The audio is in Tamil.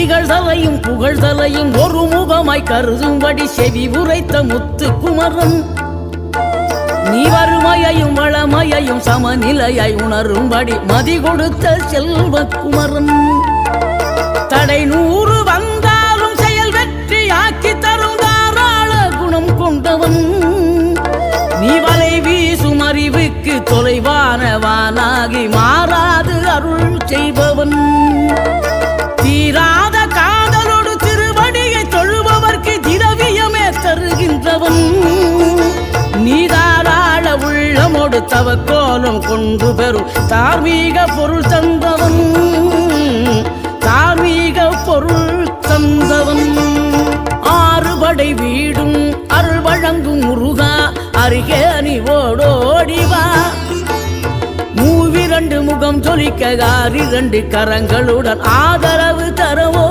நிகழ்தலையும் புகழ்தலையும் ஒரு முகமாய் கருதும்படி செவி உரைத்த முத்து குமரன் நீ வறுமையையும் வளமையையும் சமநிலையை உணரும்படி மதி கொடுத்த செல்வ குமரன் தடை 100 வந்தாலும் செயல் வெற்றியாக்கி தரும் தாராள குணம் கொண்டவன் நீ வலை வீசும் அறிவுக்கு தொலைவானவானாகி மாறாது அருள் செய்பவன் தீராத காதலோடு திருவடியை தொழுபவர்க்கு திரவியமே தருகின்றவன் நீதாராள உள்ளமோடு தவக்கோலம் கொண்டு பெறும் தார்மீக பொருள் தந்தவன் தார்மீக பொருள் தந்தவன் ஆறுபடை வீடும் அருள் வழங்கும் முருகா அருகே நீ ஓடோடிவா மூவிரண்டு முகம் ஜொலிக்க 2 கரங்களுடன் ஆதரவு தரவோ